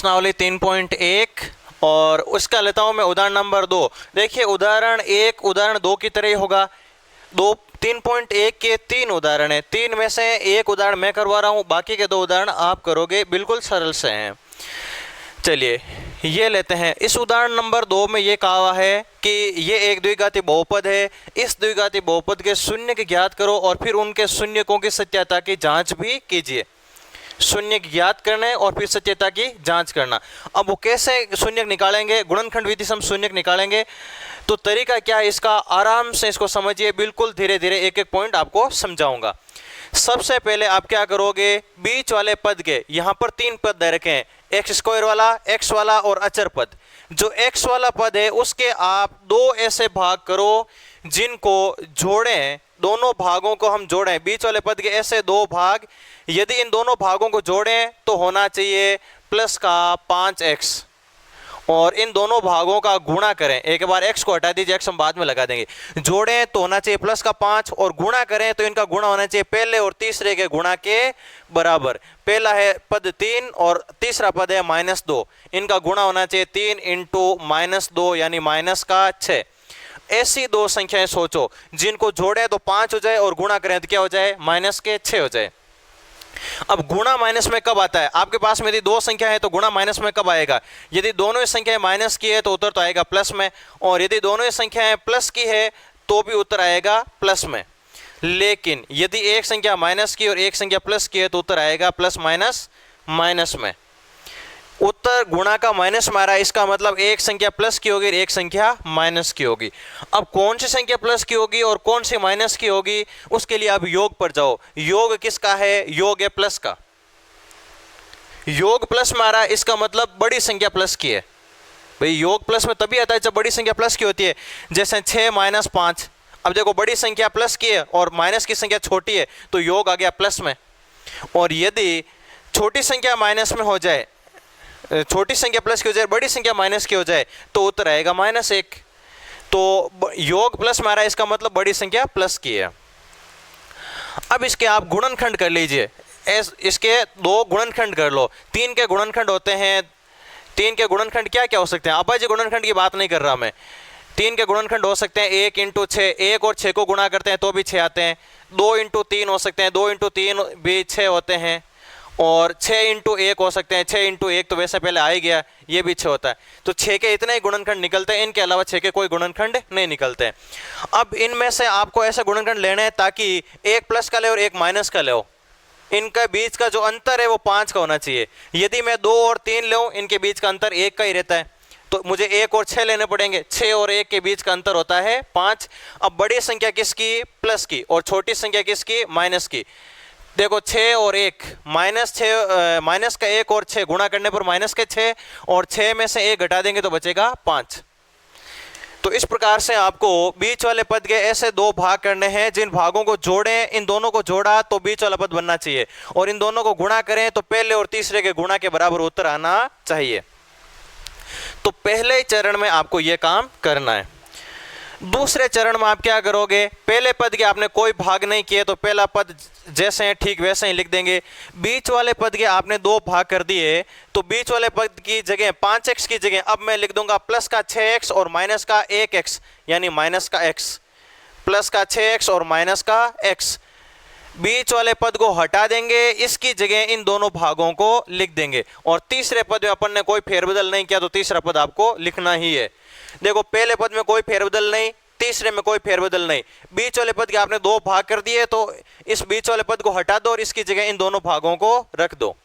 प्रश्नावली 3.1 और उसका लेता हूं मैं उदाहरण नंबर 2। देखिए उदाहरण 1 उदाहरण 2 की तरह ही होगा। 3.1 के 3 उदाहरण है, 3 में से एक उदाहरण मैं करवा रहा हूं, बाकी के 2 उदाहरण आप करोगे, बिल्कुल सरल से हैं। चलिए ये लेते हैं। इस उदाहरण नंबर 2 में ये कहा हुआ है कि ये एक द्विघाती बहुपद है, इस द्विघाती बहुपद के शून्य की ज्ञात करो और फिर उनके शून्यकों की सत्यता की जांच भी कीजिए। शून्य ज्ञात करना है और फिर सत्यता की जांच करना। अब वो कैसे शून्य निकालेंगे, गुणनखंड विधि से हम शून्य निकालेंगे। तो तरीका क्या है इसका, आराम से इसको समझिए, बिल्कुल धीरे धीरे एक एक पॉइंट आपको समझाऊंगा। सबसे पहले आप क्या करोगे, बीच वाले पद के यहाँ पर 3 पद दे रखे हैं, एक्स स्क्वायर वाला, एक्स वाला और अचर पद। जो एक्स वाला पद है उसके आप 2 ऐसे भाग करो जिनको जोड़ें, दोनों भागों को हम जोड़ें, बीच वाले पद के ऐसे 2 भाग। यदि इन दोनों भागों को जोड़ें तो होना चाहिए प्लस का 5x, और इन दोनों भागों का गुणा करें। एक बार x को हटा दीजिए, x हम बाद में लगा देंगे। जोड़ें तो होना चाहिए प्लस का 5 और गुणा करें तो इनका गुणा होना चाहिए पहले और तीसरे के गुणा के बराबर। पहला है पद 3 और तीसरा पद है -2, इनका गुणा होना चाहिए 3 इंटू -2 यानी माइनस का 6। ऐसी 2 संख्याएं सोचो जिनको जोड़े तो 5 हो जाए और गुणा करें तो क्या हो जाए, माइनस के 6 हो जाए। अब गुणा माइनस में कब आता है, आपके पास में यदि 2 संख्या है तो गुणा माइनस में कब आएगा, यदि दोनों ही संख्याएं माइनस की है तो उत्तर तो आएगा प्लस में, और यदि दोनों ही संख्याएं प्लस की है तो भी उत्तर आएगा प्लस में। लेकिन यदि एक संख्या माइनस की और एक संख्या प्लस की है तो उत्तर आएगा प्लस माइनस माइनस में। उत्तर गुणा का माइनस में आ रहा है, इसका मतलब एक संख्या प्लस की होगी और एक संख्या माइनस की होगी। अब कौन सी संख्या प्लस की होगी और कौन सी माइनस की होगी, उसके लिए आप योग पर जाओ। योग किसका है, योग है प्लस का। योग प्लस में आ रहा है, इसका मतलब बड़ी संख्या प्लस की है। भाई योग प्लस में तभी आता है जब बड़ी संख्या प्लस की होती है। जैसे 6 - 5, अब देखो बड़ी संख्या प्लस की है और माइनस की संख्या छोटी है तो योग आ गया प्लस में। और यदि छोटी संख्या माइनस में हो जाए, छोटी संख्या प्लस की हो जाए, बड़ी संख्या माइनस की हो जाए तो उत्तर आएगा -1। तो योग प्लस में आ रहा है, इसका मतलब बड़ी संख्या प्लस की है। अब इसके आप गुणनखंड कर लीजिए, इसके 2 गुणनखंड कर लो। 3 के गुणनखंड होते हैं, 3 के गुणनखंड क्या क्या हो सकते हैं, अपाजी गुणनखंड की बात नहीं कर रहा मैं। 3 के गुणनखंड हो सकते हैं 1 × 6, 1 और 6 को गुणा करते हैं तो भी 6 आते हैं। 2 × 3 हो सकते हैं, 2 × 3 भी 6 होते हैं। और 6 × 1 हो सकते हैं, 6 × 1 तो वैसे पहले आ ही गया, ये भी 6 होता है। तो 6 के इतने ही गुणनखंड निकलते हैं, इनके अलावा 6 के कोई गुणनखंड नहीं निकलते हैं। अब इनमें से आपको ऐसा गुणनखंड लेना है ताकि एक प्लस का ले और एक माइनस का ले, इनका बीच का जो अंतर है वो 5 का होना चाहिए। यदि मैं 2 और 3 लूँ, इनके बीच का अंतर 1 का ही रहता है, तो मुझे 1 और 6 लेने पड़ेंगे। 6 और 1 के बीच का अंतर होता है 5। अब बड़ी संख्या किसकी, प्लस की, और छोटी संख्या किसकी, माइनस की। देखो 6 और 1, माइनस का 1 और 6 गुणा करने पर माइनस के 6, और 6 में से 1 घटा देंगे तो बचेगा 5। तो इस प्रकार से आपको बीच वाले पद के ऐसे 2 भाग करने हैं जिन भागों को जोड़ें, इन दोनों को जोड़ा तो बीच वाला पद बनना चाहिए, और इन दोनों को गुणा करें तो पहले और तीसरे के गुणा के बराबर उत्तर आना चाहिए। तो पहले चरण में आपको यह काम करना है। दूसरे चरण में आप क्या करोगे, पहले पद के आपने कोई भाग नहीं किए तो पहला पद जैसे हैं ठीक वैसे ही लिख देंगे। बीच वाले पद के आपने 2 भाग कर दिए तो बीच वाले पद की जगह 5x की जगह अब मैं लिख दूंगा प्लस का 6x और माइनस का 1x यानी माइनस का x, प्लस का 6x और माइनस का x। बीच वाले पद को हटा देंगे, इसकी जगह इन दोनों भागों को लिख देंगे। और तीसरे पद में अपन ने कोई फेरबदल नहीं किया तो तीसरा पद आपको लिखना ही है। देखो पहले पद में कोई फेरबदल नहीं, तीसरे में कोई फेरबदल नहीं। बीच वाले पद के आपने 2 भाग कर दिए तो इस बीच वाले पद को हटा दो और इसकी जगह इन दोनों भागों को रख दो।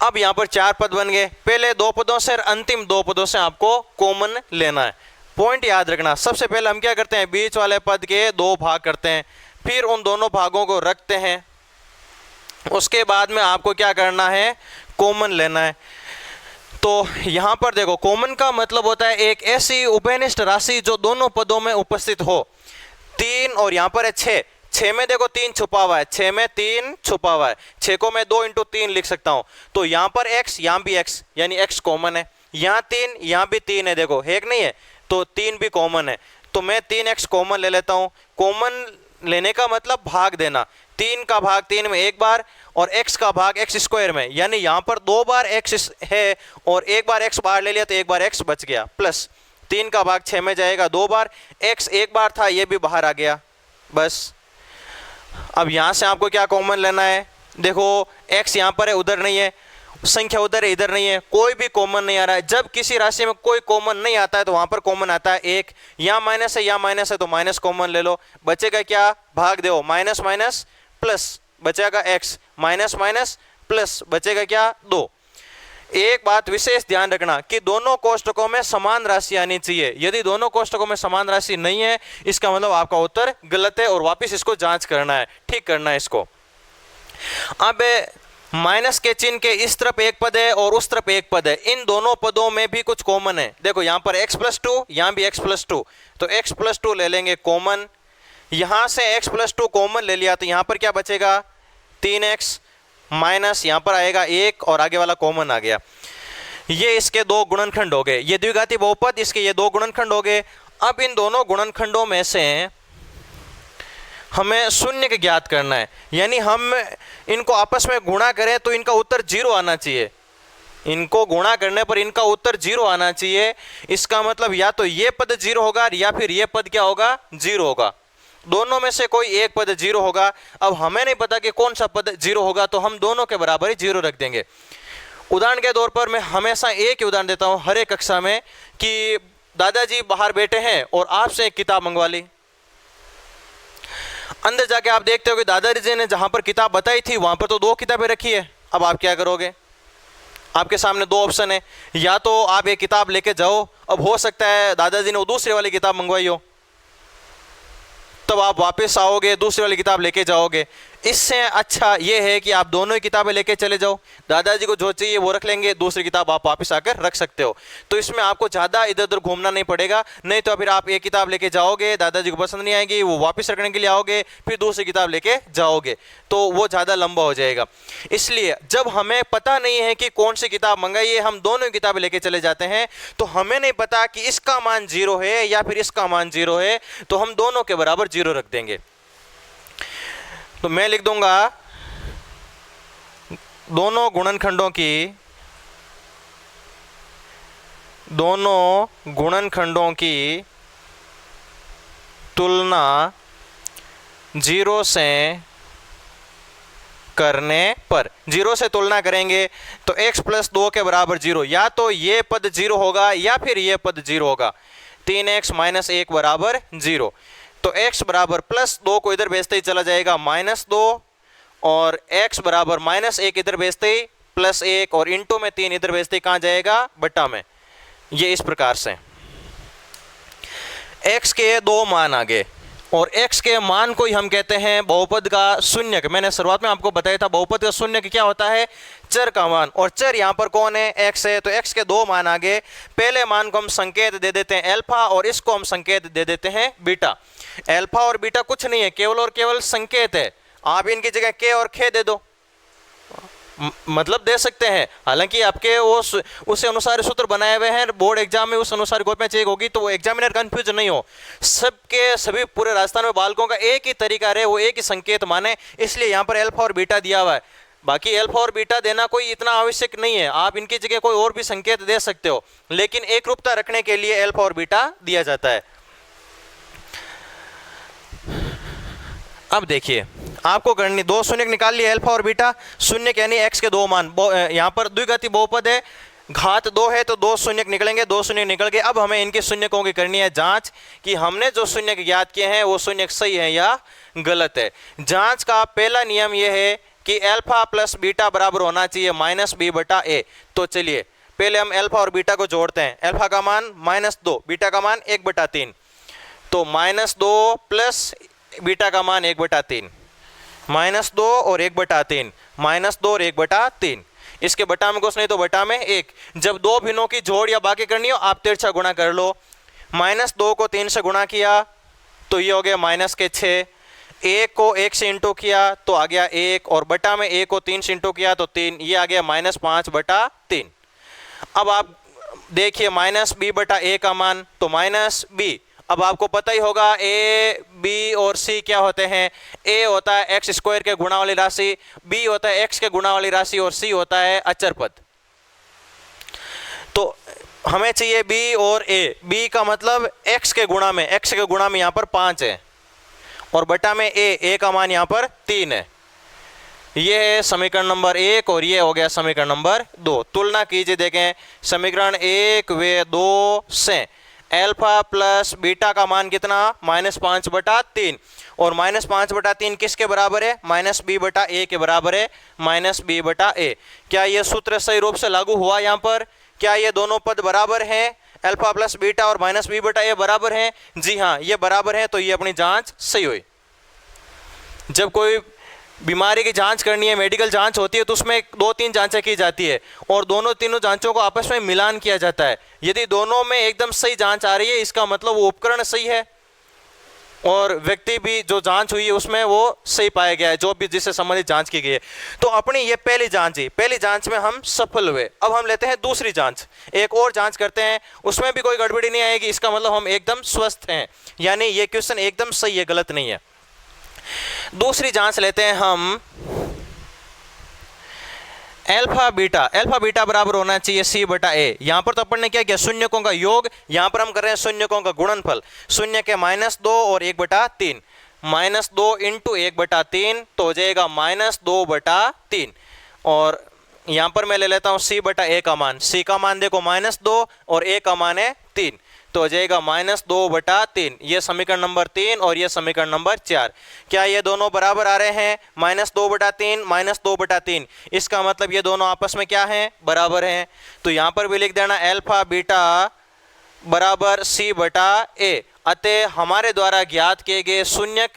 अब यहां पर 4 पद बन गए। पहले 2 पदों से और अंतिम 2 पदों से आपको कॉमन लेना है। पॉइंट याद रखना, सबसे पहले हम क्या करते हैं, बीच वाले पद के 2 भाग करते हैं, फिर उन दोनों भागों को रखते हैं। उसके बाद में आपको क्या करना है, कॉमन लेना है। तो यहां पर देखो कॉमन का मतलब होता है एक ऐसी उभयनिष्ठ राशि जो दोनों पदों में उपस्थित हो। 3 और यहां पर है 6, 6 में देखो 3 छुपा हुआ है, 6 में 3 छुपा हुआ है। 6 को मैं 2 × 3 लिख सकता हूं। तो यहां पर x, यहां भी x यानी x कॉमन है। यहां 3, यहां भी 3 है, देखो है कि नहीं है, तो 3 भी कॉमन है। तो मैं 3x कॉमन ले लेता हूं। कॉमन लेने का मतलब भाग देना, 3 का भाग 3 में एक बार और x का भाग x स्क्वायर में, यानी यहाँ पर 2 बार x है और एक बार x बाहर ले लिया तो एक बार x बच गया, प्लस 3 का भाग 6 में जाएगा 2 बार, x एक बार था ये भी बाहर आ गया बस। अब यहाँ से आपको क्या कॉमन लेना है, देखो x यहाँ पर है उधर नहीं है, संख्या उधर है इधर नहीं है, कोई भी कॉमन नहीं आ रहा है। जब किसी राशि में कोई कॉमन नहीं आता है तो वहां पर कॉमन आता है 1, यहाँ माइनस है यहाँ माइनस है तो माइनस कॉमन ले लो, बचेगा क्या, भाग दो, माइनस माइनस प्लस बचेगा x, माइनस माइनस प्लस बचेगा क्या 2। एक बात विशेष ध्यान रखना कि दोनों कोष्टकों में समान राशि आनी चाहिए, यदि दोनों कोष्टकों में समान राशि नहीं है इसका मतलब आपका उत्तर गलत है और वापस इसको जांच करना है, ठीक करना है इसको। अब माइनस के चिन्ह के इस तरफ एक पद है और उस तरफ एक पद है, इन दोनों पदों में भी कुछ कॉमन है, देखो यहाँ पर x+2 यहाँ भी x+2, तो x+2 ले लेंगे कॉमन, यहाँ से x+2 कॉमन ले लिया तो यहाँ पर क्या बचेगा 3x माइनस यहाँ पर आएगा 1 और आगे वाला कॉमन आ गया। ये इसके दो गुणनखंड हो गए, ये द्विघाती बहुपद इसके ये दो गुणनखंड हो गए। अब इन दोनों गुणनखंडों में से हमें शून्य ज्ञात करना है, यानी हम इनको आपस में गुणा करें तो इनका उत्तर 0 आना चाहिए, इनको गुणा करने पर इनका उत्तर 0 आना चाहिए। इसका मतलब या तो ये पद 0 होगा या फिर ये पद क्या होगा 0 होगा, दोनों में से कोई एक पद 0 होगा। अब हमें नहीं पता कि कौन सा पद 0 होगा तो हम दोनों के बराबर ही 0 रख देंगे। उदाहरण के तौर पर मैं हमेशा एक ही उदाहरण देता हूँ हर एक कक्षा में कि दादाजी बाहर बैठे हैं और आपसे एक किताब मंगवा ली, अंदर जाके आप देखते हो कि दादाजी ने जहां पर किताब बताई थी वहां पर तो 2 किताबें रखी है। अब आप क्या करोगे, आपके सामने 2 ऑप्शन है, या तो आप एक किताब लेके जाओ, अब हो सकता है दादाजी ने वो दूसरी वाली किताब मंगवाई हो, तब आप वापस आओगे दूसरी वाली किताब लेके जाओगे। इससे अच्छा ये है कि आप दोनों ही किताबें लेके चले जाओ, दादाजी को जो चाहिए वो रख लेंगे, दूसरी किताब आप वापस आकर रख सकते हो। तो इसमें आपको ज़्यादा इधर उधर घूमना नहीं पड़ेगा, नहीं तो फिर आप एक किताब लेके जाओगे, दादाजी को पसंद नहीं आएगी, वो वापस रखने के लिए आओगे, फिर दूसरी किताब लेके जाओगे तो वो ज़्यादा लंबा हो जाएगा। इसलिए जब हमें पता नहीं है कि कौन सी किताब मंगाई है, हम दोनों किताबें लेके चले जाते हैं, तो हमें नहीं पता कि इसका मान 0 है या फिर इसका मान 0 है, तो हम दोनों के बराबर 0 रख देंगे। तो मैं लिख दूंगा दोनों गुणनखंडों की तुलना 0 से करने पर, 0 से तुलना करेंगे तो x+2 के बराबर 0, या तो ये पद 0 होगा या फिर ये पद 0 होगा। 3x - 1 बराबर 0, तो x बराबर +2 को इधर भेजते ही चला जाएगा -2 और x बराबर -1 इधर भेजते ही +1 और इंटू में 3 इधर भेजते ही कहाँ जाएगा बट्टा में। ये इस प्रकार से x के 2 मान आ गए और x के मान को ही हम कहते हैं बहुपद का शून्यक। मैंने शुरुआत में आपको बताया था बहुपद का शून्यक क्या होता है, चर का मान, और चर यहाँ पर कौन है x है, तो x के 2 मान आ गए। पहले मान को हम संकेत दे देते हैं अल्फा और इसको हम संकेत दे देते हैं बीटा। अल्फा और बीटा कुछ नहीं है, केवल और केवल संकेत है, आप इनकी जगह k और ख दे दो, मतलब दे सकते हैं। हालांकि आपके उस अनुसार सूत्र बनाए हुए हैं, बोर्ड एग्जाम में उस अनुसार कॉपियां चेक होगी तो एग्जामिनर कंफ्यूज नहीं हो, सबके सभी पूरे राजस्थान में बालकों का एक ही तरीका रहे, वो एक ही संकेत माने, इसलिए यहाँ पर अल्फा और बीटा दिया हुआ है। बाकी अल्फा और बीटा देना कोई इतना आवश्यक नहीं है, आप इनकी जगह कोई और भी संकेत दे सकते हो, लेकिन एक रूपता रखने के लिए अल्फा और बीटा दिया जाता है। अब देखिए आपको करनी 2 शून्य निकाल लिए अल्फा और बीटा, शून्य यानी x के 2 मान, यहाँ पर द्विघाती बहुपद है, घात 2 है तो 2 शून्य निकलेंगे, 2 शून्य निकल गए। अब हमें इनके शून्यकों की करनी है जांच कि हमने जो शून्य ज्ञात किए हैं वो शून्य सही है या गलत है। जांच का पहला नियम यह है कि अल्फा प्लस बीटा बराबर होना चाहिए -b/a। तो चलिए पहले हम अल्फा और बीटा को जोड़ते हैं, अल्फा का मान -2, बीटा का मान 1/3, तो -2 प्लस बीटा का मान 1/3, -2 और 1/3, -2 और 1/3, इसके बटा में कुछ नहीं तो बटा में 1। जब 2 भिन्नों की जोड़ या बाकी करनी हो आप तिरछा गुणा कर लो, -2 को 3 से गुणा किया तो ये हो गया -6, 1 को 1 से इंटू किया तो आ गया 1 और बटा में 1 को 3 से इंटू किया तो 3, ये आ गया -5/3। अब आप देखिए -b/a का मान तो -b अब आपको पता ही होगा ए बी और सी क्या होते हैं। ए होता है एक्स स्क्वायर के गुणा वाली राशि, बी होता है एक्स के गुणा वाली राशि और सी होता है अचर पद। तो हमें चाहिए बी और ए। बी का मतलब एक्स के गुणा में, एक्स के गुणा में यहां पर 5 है और बटा में ए का मान यहां पर 3 है। ये है समीकरण नंबर 1 और ये हो गया समीकरण नंबर 2। तुलना कीजिए, देखें समीकरण 1 व 2 से अल्फा प्लस बीटा का मान कितना, -5/3 और -5/3 किसके बराबर है, -b/a के बराबर है, -b/a। क्या ये सूत्र सही रूप से लागू हुआ यहाँ पर? क्या ये दोनों पद बराबर हैं, अल्फा प्लस बीटा और -b/a बराबर हैं? जी हाँ, ये बराबर है, तो ये अपनी जांच सही हुई। जब कोई बीमारी की जांच करनी है, मेडिकल जांच होती है, तो उसमें 2-3 जांचें की जाती है और तीनों जांचों को आपस में मिलान किया जाता है। यदि दोनों में एकदम सही जांच आ रही है, इसका मतलब वो उपकरण सही है और व्यक्ति भी जो जांच हुई है उसमें वो सही पाया गया है, जो भी जिससे संबंधित जांच की गई है। तो अपनी ये पहली जांच ही, पहली जांच में हम सफल हुए। अब हम लेते हैं दूसरी जांच, एक और जांच करते हैं, उसमें भी कोई गड़बड़ी नहीं आएगी, इसका मतलब हम एकदम स्वस्थ हैं, यानी ये क्वेश्चन एकदम सही है, गलत नहीं है। दूसरी जांच लेते हैं हम, अल्फा बीटा बराबर होना चाहिए c/a। यहां पर तो अपन ने क्या किया, शून्यकों का योग, यहां पर हम कर रहे हैं शून्यकों का गुणनफल। शून्य के -2 और 1/3, -2 × 1/3 तो हो जाएगा -2/3। और यहां पर मैं ले लेता हूं c/a का मान। c का मान देखो -2 और a का मान है 3, तो हो जाएगा -2/3। ये समीकरण नंबर 3 और ये समीकरण नंबर 4। क्या ये दोनों बराबर आ रहे हैं, -2/3 -2/3? इसका मतलब ये दोनों आपस में क्या हैं, बराबर हैं। तो यहां पर भी लिख देना अल्फा बीटा बराबर c/a। अतः हमारे द्वारा ज्ञात किए गए शून्यक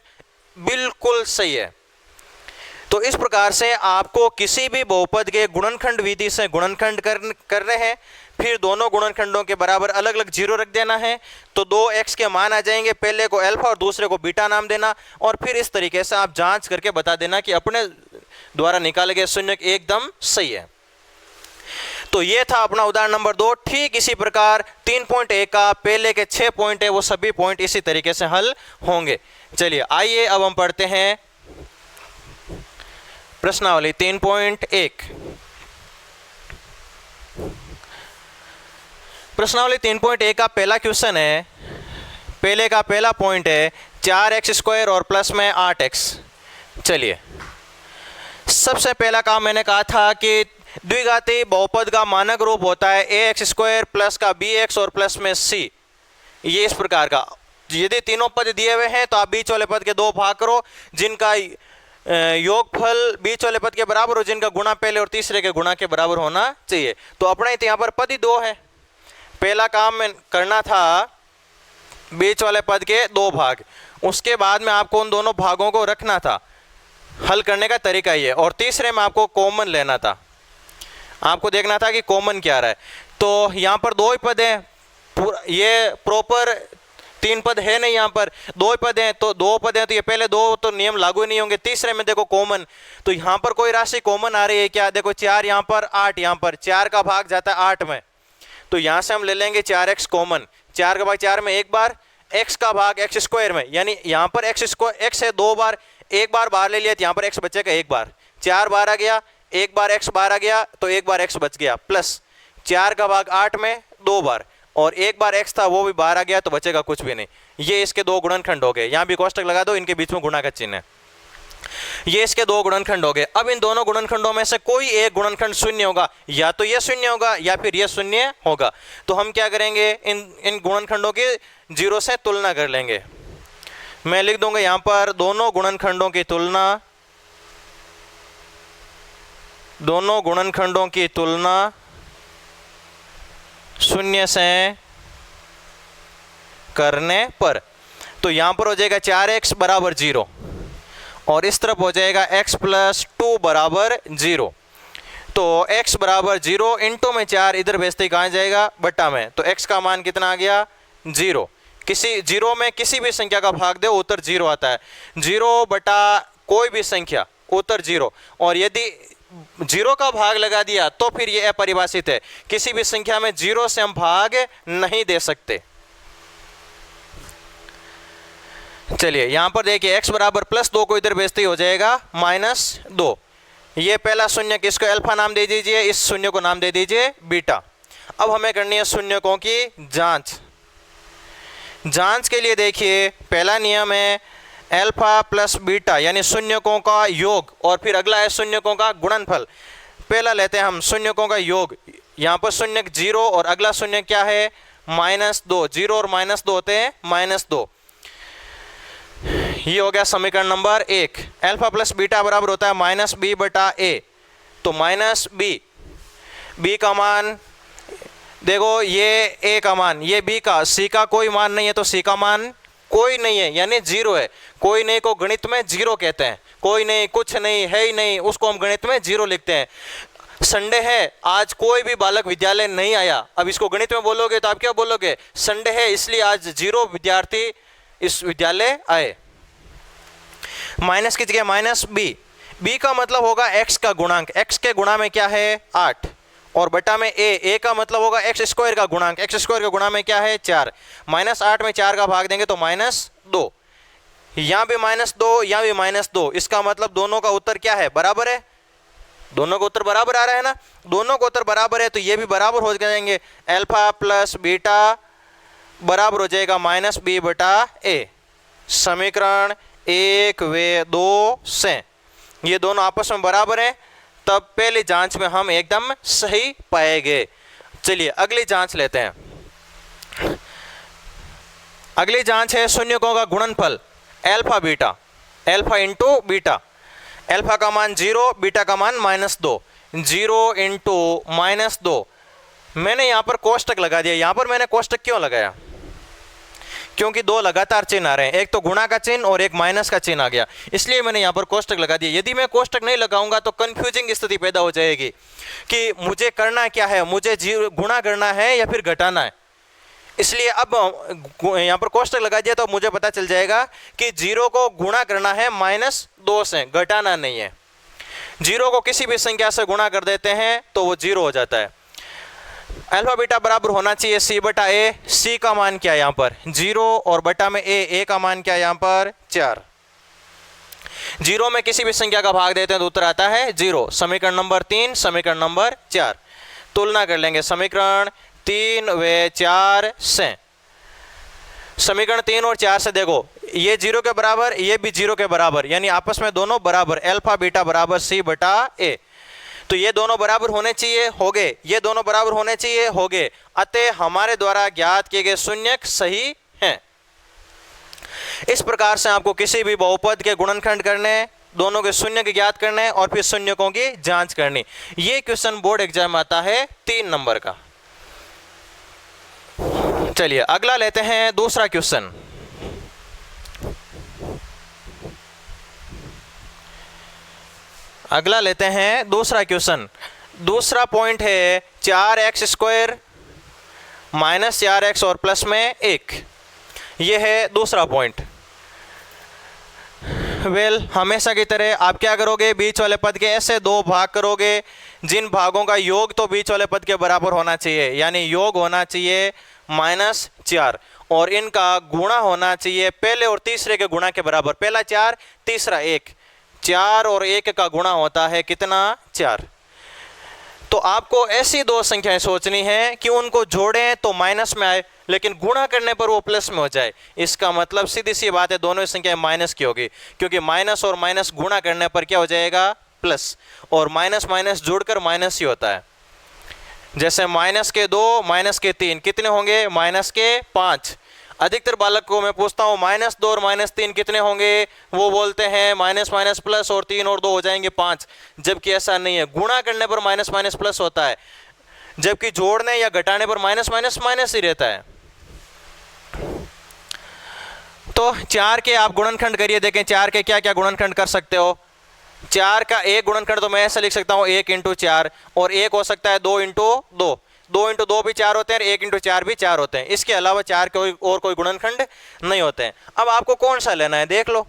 बिल्कुल सही है। तो इस प्रकार से आपको किसी भी बहुपद के गुणनखंड विधि से गुणनखंड कर रहे हैं, फिर दोनों गुणनखंडों के बराबर अलग अलग 0 रख देना है, तो 2x के मान आ जाएंगे, पहले को अल्फा और दूसरे को बीटा नाम देना, और फिर इस तरीके से आप जांच करके बता देना कि अपने द्वारा निकाले गए शून्यक एकदम सही है। तो ये था अपना उदाहरण नंबर 2। ठीक इसी प्रकार 3.1 का पहले के 6 पॉइंट है, वो सभी पॉइंट इसी तरीके से हल होंगे। चलिए आइए अब हम पढ़ते हैं प्रश्नावली 3.1। प्रश्नावली 3.1 का पहला क्वेश्चन है, पहले का पहला पॉइंट है 4x² और प्लस में 8x। चलिए सबसे पहला काम मैंने कहा था कि द्विघाती बहुपद का मानक रूप होता है ax² प्लस का bx और प्लस में c। ये इस प्रकार का, यदि तीनों पद दिए हुए हैं तो आप बीच वाले पद के 2 भाग करो, जिनका योगफल बीच वाले पद के बराबर हो, जिनका गुणा पहले और तीसरे के गुणा के बराबर होना चाहिए। तो अपना यहाँ पर पद ही 2 है। पहला काम में करना था बीच वाले पद के 2 भाग, उसके बाद में आपको उन दोनों भागों को रखना था। हल करने का तरीका ये, और तीसरे में आपको कॉमन लेना था, आपको देखना था कि कॉमन क्या रहा है। तो यहाँ पर 2 ही पद हैं, ये प्रॉपर 3 पद है नहीं, यहाँ पर 2 ही पद हैं, तो 2 पद हैं तो ये पहले 2 तो नियम लागू नहीं होंगे। तीसरे में देखो कॉमन, तो यहाँ पर कोई राशि कॉमन आ रही है क्या, देखो 4 यहाँ पर, 8 यहाँ पर, 4 का भाग जाता है 8 में, तो यहाँ से हम ले लेंगे 4x कॉमन। 4 का भाग 4 में 1 बार, x का भाग x² में, यानी यहाँ पर x है 2 बार, 1 बार बाहर ले लिया तो यहाँ पर x बचेगा 1 बार, 4 बार आ गया, 1 बार x बाहर आ गया तो 1 बार x बच गया, प्लस 4 का भाग 8 में 2 बार और 1 बार x था वो भी बाहर आ गया तो बचेगा कुछ भी नहीं। ये इसके 2 गुणनखंड हो गए, यहाँ भी कोष्टक लगा दो, इनके बीच में गुणा का चिन्ह है। ये इसके 2 गुणनखंड हो गए। अब इन दोनों गुणनखंडों में से कोई एक गुणनखंड शून्य होगा, या तो ये शून्य होगा या फिर ये शून्य होगा। तो हम क्या करेंगे, इन गुणनखंडों की 0 से तुलना कर लेंगे। मैं लिख दूंगा यहाँ पर दोनों गुणनखंडों की तुलना, दोनों गुणनखंडों की तुलना शून्य से करने पर। तो यहां पर हो जाएगा 4x बराबर 0 और इस तरफ हो जाएगा x + 2 बराबर 0। तो x बराबर 0 इंटू में 4 इधर भेजते ही कहाँ जाएगा, बट्टा में, तो x का मान कितना आ गया 0। किसी 0 में किसी भी संख्या का भाग दे उत्तर 0 आता है, 0 बटा कोई भी संख्या उत्तर 0। और यदि 0 का भाग लगा दिया तो फिर ये अपरिभाषित है, किसी भी संख्या में 0 से हम भाग नहीं दे सकते। चलिए यहाँ पर देखिए x बराबर +2 को इधर भेजते ही हो जाएगा -2। ये पहला शून्यक, इसको अल्फा नाम दे दीजिए, इस शून्य को नाम दे दीजिए बीटा। अब हमें करनी है शून्यकों की जांच। जांच के लिए देखिए पहला नियम है अल्फा प्लस बीटा यानी शून्यकों का योग, और फिर अगला है शून्यकों का गुणनफल। पहला लेते हैं हम शून्यकों का योग। यहाँ पर शून्यक 0 और अगला शून्य क्या है -2। 0 और -2 होते हैं -2। ये हो गया समीकरण नंबर 1। अल्फा प्लस बीटा बराबर होता है -b/a। तो -b का मान देखो, ये a का मान, ये b का, c का कोई मान नहीं है तो c का मान कोई नहीं है यानी 0 है। कोई नहीं को गणित में 0 कहते हैं। कोई नहीं, कुछ नहीं, है ही नहीं, उसको हम गणित में 0 लिखते हैं। संडे है, आज कोई भी बालक विद्यालय नहीं आया, अब इसको गणित में बोलोगे तो आप क्या बोलोगे, संडे है इसलिए आज 0 विद्यार्थी इस विद्यालय आए। माइनस की जगह -b। b का मतलब होगा x का गुणांक। x के गुणा में क्या है 8 और बटा में a का मतलब होगा x² का गुणांक। x² का गुणा में क्या है 4। -8 में 4 का भाग देंगे तो -2। यहाँ भी -2, यहाँ भी -2। इसका मतलब दोनों का उत्तर क्या है, बराबर है। दोनों का उत्तर बराबर आ रहा है ना। दोनों का उत्तर बराबर है तो ये भी बराबर हो जाएंगे। अल्फा प्लस बीटा बराबर हो जाएगा -b/a। समीकरण 1 व 2 से ये दोनों आपस में बराबर हैं, तब पहली जांच में हम एकदम सही पाएंगे। चलिए अगली जांच लेते हैं। अगली जांच है शून्यकों का गुणनफल alpha beta. Alpha into beta. Alpha का मान 0, बीटा का मान -2। 0 इंटू -2। मैंने यहाँ पर कोष्टक लगा दिया। यहाँ पर मैंने कोष्टक क्यों लगाया, क्योंकि दो लगातार चिन्ह आ रहे हैं, एक तो गुणा का चिन्ह और एक माइनस का चिन्ह आ गया, इसलिए मैंने यहाँ पर कोष्टक लगा दिया। यदि मैं कोष्टक नहीं लगाऊंगा तो कंफ्यूजिंग स्थिति पैदा हो जाएगी कि मुझे करना क्या है, मुझे गुणा करना है या फिर घटाना है। इसलिए अब यहाँ पर कोष्टक लगा दिया तो मुझे पता चल जाएगा कि 0 को गुणा करना है -2 से, घटाना नहीं है। 0 को किसी भी संख्या से गुणा कर देते हैं तो वो 0 हो जाता है। अल्फा बीटा बराबर होना चाहिए c/a। c का मान क्या है यहाँ पर 0 और बटा में a का मान क्या है यहाँ पर 4। 0 में किसी भी संख्या का भाग देते हैं तो उत्तर आता है 0। समीकरण नंबर 3, समीकरण नंबर 4 तुलना कर लेंगे। समीकरण 3 व 4 से, समीकरण 3 और 4 से देखो ये 0 के बराबर, ये भी 0 के बराबर, यानी आपस में दोनों बराबर। अल्फा बीटा बराबर c/a। तो ये दोनों बराबर होने चाहिए, हो गए। ये दोनों बराबर होने चाहिए, हो गए। अतः हमारे द्वारा ज्ञात किए गए शून्यक सही हैं। इस प्रकार से आपको किसी भी बहुपद के गुणनखंड करने, दोनों के शून्यक ज्ञात करने और फिर शून्यकों की जांच करनी। ये क्वेश्चन बोर्ड एग्जाम आता है 3 नंबर का। चलिए अगला लेते हैं दूसरा क्वेश्चन। अगला लेते हैं दूसरा क्वेश्चन। दूसरा पॉइंट है 4x² -4x और प्लस में 1। ये है दूसरा पॉइंट। हमेशा की तरह आप क्या करोगे, बीच वाले पद के ऐसे 2 भाग करोगे जिन भागों का योग तो बीच वाले पद के बराबर होना चाहिए, यानी योग होना चाहिए -4 और इनका गुणा होना चाहिए पहले और तीसरे के गुणा के बराबर। पहला 4, तीसरा 1। 4 और 1 का गुणा होता है कितना 4। तो आपको ऐसी 2 संख्याएं सोचनी है कि उनको जोड़ें तो माइनस में आए, लेकिन गुणा करने पर वो प्लस में हो जाए। इसका मतलब सीधी सी बात है, दोनों संख्याएं माइनस की होगी, क्योंकि माइनस और माइनस गुणा करने पर क्या हो जाएगा प्लस, और माइनस माइनस जोड़कर माइनस ही होता है। जैसे -2 -3 कितने होंगे, -5। अधिकतर बालक को मैं पूछता हूँ -2 और -3 कितने होंगे, वो बोलते हैं माइनस माइनस प्लस और 3 और 2 हो जाएंगे 5, जबकि ऐसा नहीं है। गुणा करने पर माइनस माइनस प्लस होता है, जबकि जोड़ने या घटाने पर माइनस माइनस माइनस ही रहता है। तो 4 के आप गुणनखंड करिए, देखें 4 के क्या क्या गुणनखंड कर सकते हो। 4 का एक गुणनखंड तो मैं ऐसा लिख सकता हूँ 1 × 4, और एक हो सकता है 2 × 2। 2 × 2 भी 4 होते हैं, 1 × 4 भी 4 होते हैं। इसके अलावा 4 के और कोई गुणनखंड नहीं होते हैं। अब आपको कौन सा लेना है देख लो।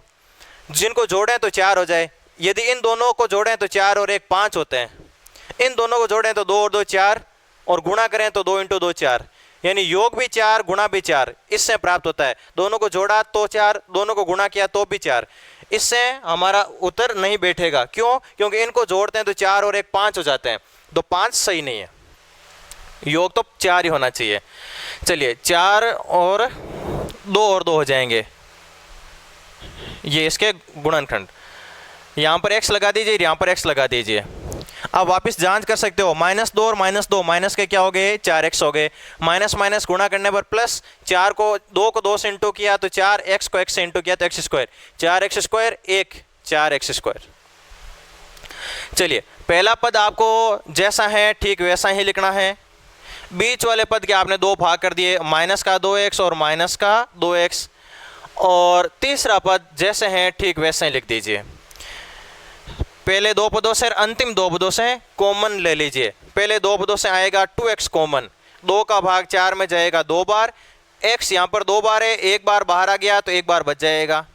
जिनको जोड़ें तो 4 हो जाए। यदि इन दोनों को जोड़ें तो 4 और 1 5 होते हैं। इन दोनों को जोड़ें तो 2 और 2 4, और गुणा करें तो 2 × 2 4। यानी योग भी 4 गुणा भी 4 इससे प्राप्त होता है। दोनों को जोड़ा तो 4, दोनों को गुणा किया तो भी 4। इससे हमारा उत्तर नहीं बैठेगा। क्यों? क्योंकि इनको जोड़ते हैं तो 4 और 1 5 हो जाते हैं, तो 5 सही नहीं है। योग तो 4 ही होना चाहिए। चलिए 4 और 2 हो जाएंगे, ये इसके गुणनखंड। यहाँ पर x लगा दीजिए, यहाँ पर x लगा दीजिए। अब वापस जांच कर सकते हो, -2 और -2 माइनस के क्या हो गए? 4x हो गए। माइनस माइनस गुणा करने पर प्लस, 4 को 2 से इंटू किया तो 4, x को x से इंटू किया तो x square, 4x square 1 4x square. चलिए पहला पद आपको जैसा है ठीक वैसा ही लिखना है। बीच वाले पद के आपने 2 भाग कर दिए, माइनस का 2x और माइनस का 2x। और तीसरा पद जैसे हैं ठीक वैसे ही लिख दीजिए। पहले 2 पदों से और अंतिम 2 पदों से कॉमन ले लीजिए। पहले 2 पदों से आएगा 2x कॉमन, 2 का भाग 4 में जाएगा 2 बार, x यहाँ पर 2 बार है, 1 बार बाहर आ गया तो 1 बार बच जाएगा।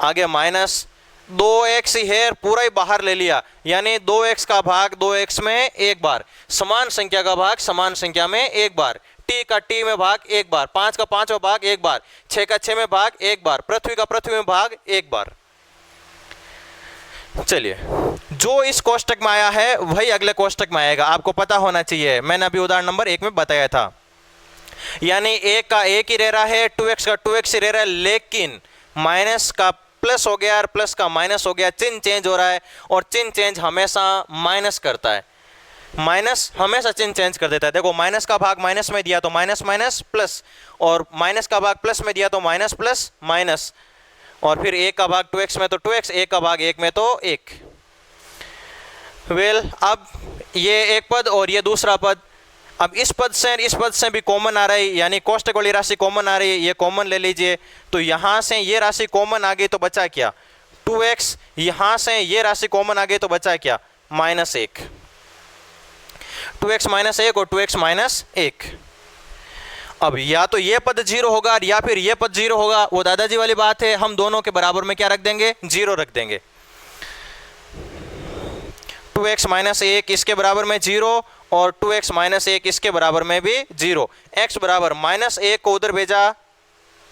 आगे माइनस 2x ही है, पूरा ही बाहर ले लिया, यानी 2x का भाग 2x में 1 बार, समान संख्या का भाग समान संख्या में 1 बार, t का t में भाग 1 बार, 5 का 5 में भाग 1 बार, 6 का 6 में भाग 1 बार, पृथ्वी का पृथ्वी में भाग 1 बार। चलिए जो इस कोष्टक में आया है वही अगले कोष्टक में आएगा, आपको पता होना चाहिए। मैंने अभी उदाहरण नंबर 1 में बताया था। यानी 1 का 1 ही रह रहा है, 2x का 2x ही रह रहा है, लेकिन माइनस का प्लस हो गया और प्लस का माइनस हो गया, चिन्ह चेंज हो रहा है और चिन्ह चेंज हमेशा माइनस करता है। माइनस हमेशा चिन्ह चेंज कर देता है। देखो माइनस का भाग माइनस में दिया तो माइनस माइनस प्लस, और माइनस का भाग प्लस में दिया तो माइनस प्लस माइनस, और फिर 1 का भाग 2x में तो 2x, 1 का भाग 1 में तो 1। वेल अब ये एक पद और ये दूसरा पद, अब इस पद से भी कॉमन आ रही है, यानी कोष्टक वाली राशि कॉमन आ रही है, ये कॉमन ले लीजिए। तो यहाँ से ये राशि कॉमन आ गई तो बचा क्या? 2x। यहाँ से ये राशि कॉमन आ गई तो बचा क्या? -1। 2x - 1 और 2x - 1। अब या तो ये पद 0 होगा या फिर ये पद 0 होगा, वो दादाजी वाली बात है। हम दोनों के बराबर में क्या रख देंगे? 0 रख देंगे। 2x - 1 इसके बराबर में 0 और 2x - 1 इसके बराबर में भी 0। x बराबर -1 को उधर भेजा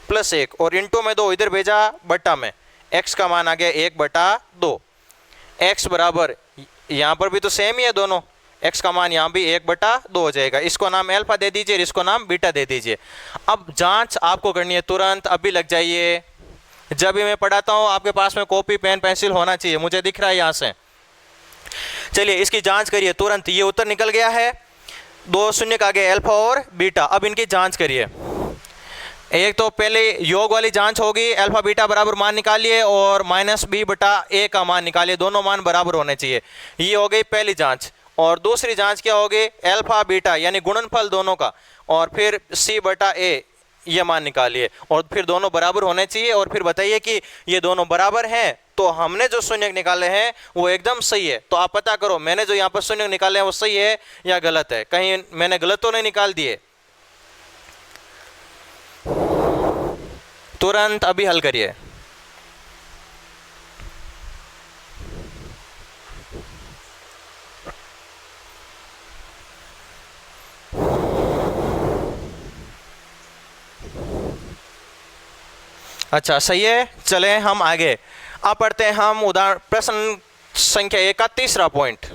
+1 और इंटू में 2 इधर भेजा बटा में, x का मान आ गया 1/2। x बराबर यहाँ पर भी तो सेम ही है दोनों, x का मान यहाँ भी 1/2 हो जाएगा। इसको नाम अल्फा दे दीजिए, इसको नाम बीटा दे दीजिए। अब जांच आपको करनी है तुरंत, अभी लग जाइए। जब भी मैं पढ़ाता हूँ आपके पास में कॉपी पेन पेंसिल होना चाहिए, मुझे दिख रहा है यहाँ से। चलिए इसकी जांच करिए तुरंत। ये उत्तर निकल गया है, 2 शून्य का आगे अल्फा और बीटा। अब इनकी जांच करिए। एक तो पहले योग वाली जांच होगी, अल्फा बीटा बराबर मान निकालिए और -b/a का मान निकालिए, दोनों मान बराबर होने चाहिए। ये हो गई पहली जांच। और दूसरी जांच क्या होगी? अल्फा बीटा यानी गुणनफल दोनों का, और फिर c/a ये मान निकालिए और फिर दोनों बराबर होने चाहिए। और फिर बताइए कि ये दोनों बराबर हैं तो हमने जो शून्य निकाले हैं वो एकदम सही है। तो आप पता करो मैंने जो यहाँ पर शून्य निकाले हैं वो सही है या गलत है, कहीं मैंने गलत तो नहीं निकाल दिए। तुरंत अभी हल करिए। अच्छा सही है, चले हम आगे। अब पढ़ते हैं हम उदाहरण प्रश्न संख्या 1 का तीसरा पॉइंट।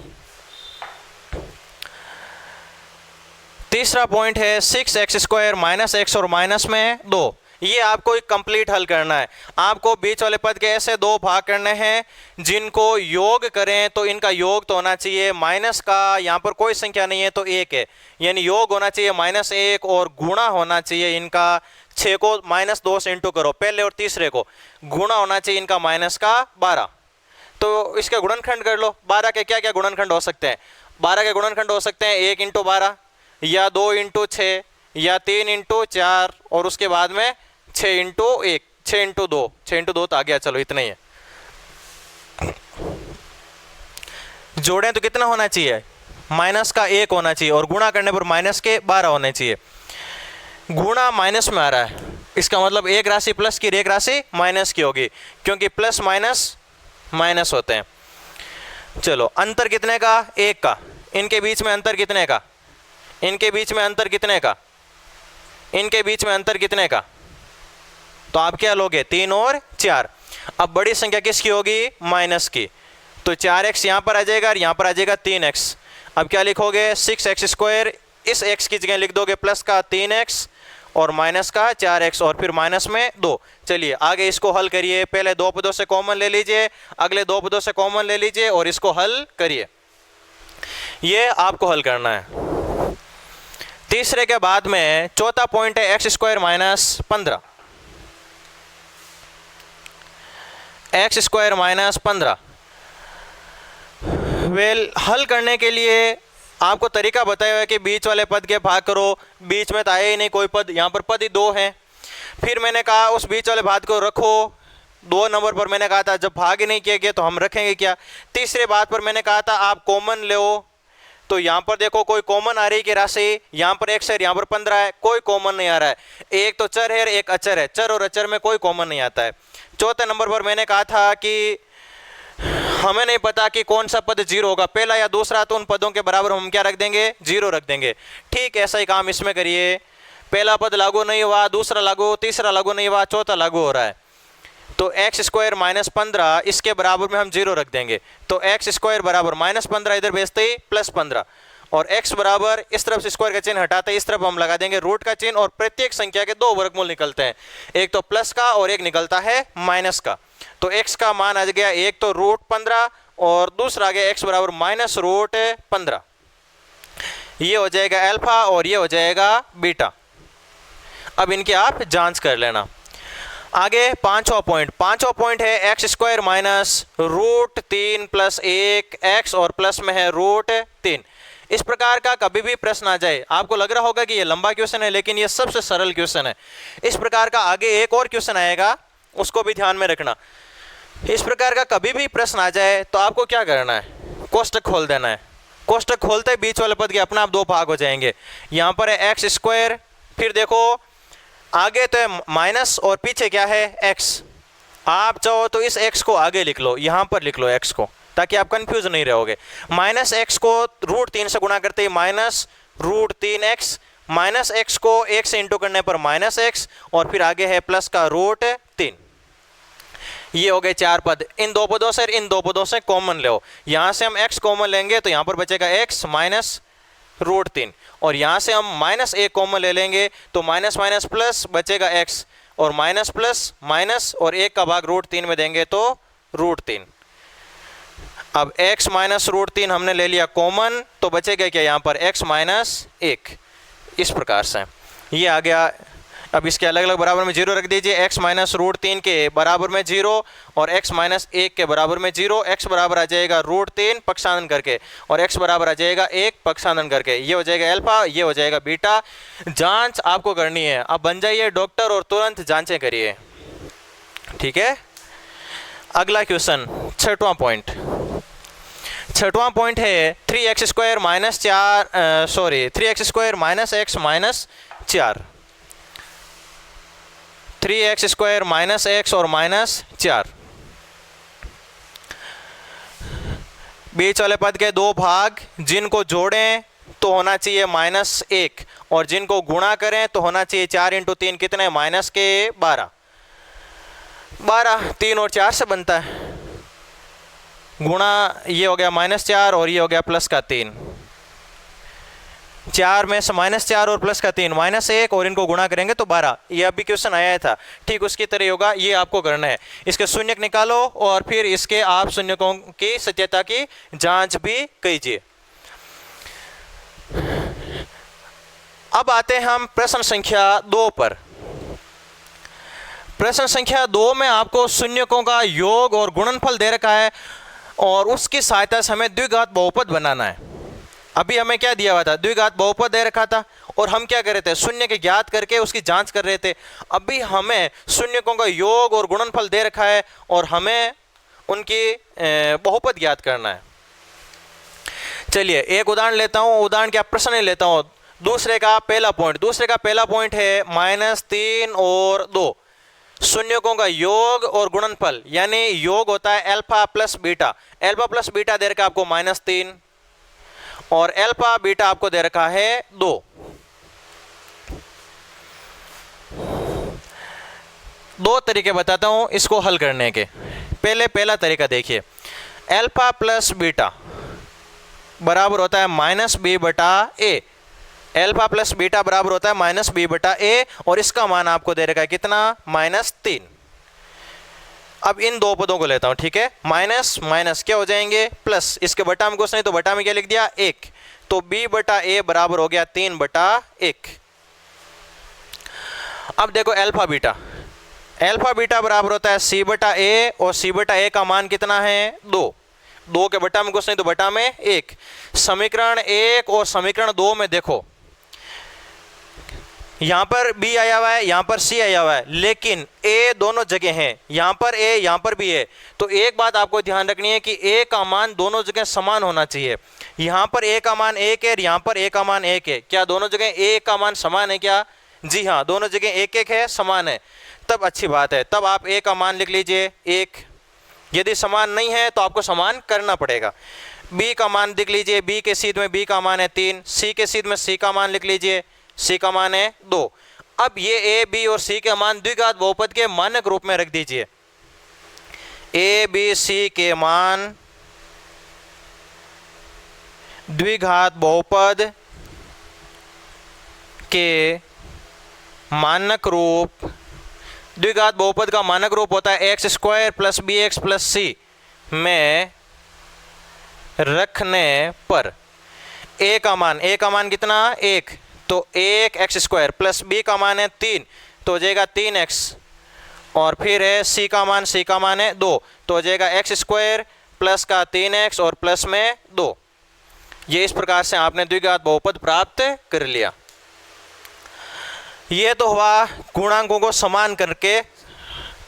तीसरा पॉइंट है 6x² - x और माइनस में 2। ये आपको एक कंप्लीट हल करना है। आपको बीच वाले पद के ऐसे 2 भाग करने हैं जिनको योग करें तो इनका योग तो होना चाहिए, माइनस का यहाँ पर कोई संख्या नहीं है तो 1 है, यानी योग होना चाहिए -1 और गुणा होना चाहिए इनका 6 को -2 से इंटू करो, पहले और तीसरे को गुणा होना चाहिए इनका -12। तो इसका गुणनखंड कर लो। 12 के क्या क्या गुणनखंड हो सकते हैं? 12 के गुणनखंड हो सकते हैं 1 × 12 या 2 × 6 या 3 × 4 और उसके बाद में 6 × 1, 6 × 2, 6 × 2 तो आ गया, चलो इतना ही है। जोड़ें तो कितना होना चाहिए? माइनस का 1 होना चाहिए और गुणा करने पर माइनस के 12 होने चाहिए। गुणा माइनस में आ रहा है, इसका मतलब एक राशि प्लस की एक राशि माइनस की होगी, क्योंकि प्लस माइनस माइनस होते हैं। चलो अंतर कितने का? 1 का। इनके बीच में अंतर कितने का? इनके बीच में अंतर कितने का? इनके बीच में अंतर कितने का, तो आप क्या लोगे 3 और 4। अब बड़ी संख्या किसकी होगी, माइनस की, तो 4x यहाँ पर आ जाएगा और यहाँ पर आ जाएगा 3x। अब क्या लिखोगे 6x², इस x की जगह लिख दोगे प्लस का 3x और माइनस का 4x और फिर माइनस में 2। चलिए आगे इसको हल करिए, पहले दो पदों से कॉमन ले लीजिए, अगले दो पदों से कॉमन ले लीजिए और इसको हल करिए। ये आपको हल करना है। तीसरे के बाद में चौथा पॉइंट है x² minus 15। x² minus 15 well हल करने के लिए आपको तरीका बताया हुआ है कि बीच वाले पद के भाग करो, बीच में तो आए ही नहीं कोई पद, यहाँ पर पद ही 2 हैं। फिर मैंने कहा उस बीच वाले भाग को रखो, 2 नंबर पर मैंने कहा था जब भाग ही नहीं किया गया तो हम रखेंगे क्या। तीसरे बात पर मैंने कहा था आप कॉमन लो, तो यहाँ पर देखो कोई कॉमन आ रही है राशि, यहाँ पर x है, यहाँ पर 15 है, कोई कॉमन नहीं आ रहा है। एक तो चर है और एक अचर है, चर और अचर में कोई कॉमन नहीं आता है। चौथे नंबर पर मैंने कहा था कि हमें नहीं पता कि कौन सा पद 0 होगा, पहला या दूसरा, तो उन पदों के बराबर हम क्या रख देंगे, 0 रख देंगे। ठीक ऐसा ही काम इसमें करिए, पहला पद लागू नहीं हुआ, दूसरा लागू, तीसरा लागू नहीं हुआ, चौथा लागू हो रहा है, तो x² माइनस 15 इसके बराबर में हम 0 रख देंगे। तो x² बराबर माइनस 15 इधर भेजते ही प्लस 15 और x बराबर इस तरफ से स्क्वायर का चिन्ह हटाते इस तरफ हम लगा देंगे रूट का चिन्ह और प्रत्येक संख्या के 2 वर्गमूल निकलते हैं, एक तो प्लस का और एक निकलता है माइनस का। तो x का मान आ गया एक तो रूट 15 और दूसरा आ गया x बराबर माइनस रूट 15। ये हो जाएगा अल्फा और ये हो जाएगा बीटा। अब इनकी आप जांच कर लेना। आगे पांचवा पॉइंट है x² minus root 3 plus 1 x और प्लस में है रूट 3। इस प्रकार का कभी भी प्रश्न आ जाए, आपको लग रहा होगा कि ये लंबा क्वेश्चन है लेकिन ये सबसे सरल क्वेश्चन है। इस प्रकार का आगे एक और क्वेश्चन आएगा, उसको भी ध्यान में रखना। इस प्रकार का कभी भी प्रश्न आ जाए तो आपको क्या करना है, कोष्टक खोल देना है। कोष्टक खोलते ही बीच वाले पद के अपना आप 2 भाग हो जाएंगे। यहाँ पर है x², फिर देखो आगे तो है माइनस और पीछे क्या है x। आप चाहो तो इस x को आगे लिख लो, यहाँ पर लिख लो x को, ताकि आप कंफ्यूज नहीं रहोगे। माइनस x को रूट 3 से गुणा करते ही minus root 3x, minus x को 1 से इंटू करने पर माइनस x और फिर आगे है प्लस का रूट 3। ये हो गए 4 पद। इन 2 पदों से इन 2 पदों से कॉमन लो, यहाँ से हम x कॉमन लेंगे तो यहाँ पर बचेगा x माइनस रूट 3 और यहाँ से हम माइनस 1 कॉमन ले लेंगे तो माइनस माइनस प्लस बचेगा x और माइनस प्लस माइनस और 1 का भाग रूट 3 में देंगे तो रूट 3। अब x माइनस रूट 3 हमने ले लिया कॉमन, तो बचेगा क्या यहाँ पर x माइनस 1। इस प्रकार से ये आ गया। अब इसके अलग अलग बराबर में 0 रख दीजिए, x माइनस रूट 3 के बराबर में 0 और x माइनस 1 के बराबर में 0। x बराबर आ जाएगा रूट 3 पक्षांतन करके और x बराबर आ जाएगा 1 पक्षांतन करके। ये हो जाएगा अल्फा, ये हो जाएगा बीटा। जांच आपको करनी है, अब बन जाइए डॉक्टर और तुरंत जांचें करिए, ठीक है। अगला क्वेश्चन, छठवां पॉइंट है 3x² minus 3x² minus x minus 4। 3x² minus x और माइनस 4। बीच वाले पद के 2 भाग, जिनको जोड़ें तो होना चाहिए -1 और जिनको गुणा करें तो होना चाहिए 4 इंटू 3 कितने, माइनस के 12। 3 और 4 से बनता है, गुणा ये हो गया -4 और ये हो गया प्लस का 3। 4 में से -4 और प्लस का 3 -1 और इनको गुणा करेंगे तो 12। ये अभी क्वेश्चन आया था, ठीक उसकी तरह होगा। ये आपको करना है, इसके शून्यक निकालो और फिर इसके आप शून्यकों की सत्यता की जांच भी कीजिए। अब आते हैं हम प्रश्न संख्या 2 पर। प्रश्न संख्या 2 में आपको शून्यकों का योग और गुणनफल दे रखा है और उसकी सहायता से हमें द्विघात बहुपद बनाना है। अभी हमें क्या दिया हुआ था, द्विघात बहुपद दे रखा था और हम क्या कर रहे थे, शून्य के ज्ञात करके उसकी जांच कर रहे थे। अभी हमें शून्यकों का योग और गुणनफल दे रखा है और हमें उनकी बहुपद ज्ञात करना है। चलिए एक उदाहरण लेता हूँ, उदाहरण क्या प्रश्न नहीं लेता हूँ। दूसरे का पहला पॉइंट है -3 और 2 शून्यकों का योग और गुणनफल, यानी योग होता है alpha plus beta. Alpha plus beta दे रखा आपको -3 और अल्फा बीटा आपको दे रखा है 2। दो तरीके बताता हूँ इसको हल करने के। पहला तरीका देखिए, अल्फा प्लस बीटा बराबर होता है माइनस बी बटा ए। अल्फा प्लस बीटा बराबर होता है माइनस बी बटा ए, और इसका मान आपको दे रखा है कितना, -3। अब इन दो पदों को लेता हूं, ठीक है। माइनस माइनस क्या हो जाएंगे, प्लस, इसके बटा में कुछ नहीं तो बटा में क्या लिख दिया, 1। तो b बटा ए बराबर हो गया 3 बटा 1। अब देखो अल्फा बीटा बराबर होता है c बटा ए, और c बटा ए का मान कितना है, 2। 2 के बटा में कुछ नहीं तो बटा में 1। समीकरण 1 और समीकरण 2 में देखो, यहां पर b आया हुआ है, यहां पर c आया हुआ है, लेकिन a दोनों जगह हैं, यहां पर a यहां पर भी है। तो एक बात आपको ध्यान रखनी है कि a का मान दोनों जगह समान होना चाहिए। यहां पर a का मान 1 है, यहां पर a का मान 1 है। क्या दोनों जगह a का मान समान है क्या, जी हाँ, दोनों जगह 1-1 है, समान है। तब अच्छी बात है, तब आप a का मान लिख लीजिए 1। यदि समान नहीं है तो आपको समान करना पड़ेगा। b का मान लिख लीजिए, b के सीध में b का मान है 3, c के सीध में c का मान लिख लीजिए, c का मान है 2। अब ये a b और c के मान द्विघात बहुपद के मानक रूप में रख दीजिए। a b c के मान द्विघात बहुपद के मानक रूप, द्विघात बहुपद का मानक रूप होता है x² + bx + c में रखने पर a का मान कितना, 1, तो 1x² + b का मान है 3, तो हो जाएगा 3x, और फिर है c का मान है 2, तो हो जाएगा x² प्लस का 3x और प्लस में 2। ये इस प्रकार से आपने द्विघात बहुपद प्राप्त कर लिया। ये तो हुआ गुणांकों को समान करके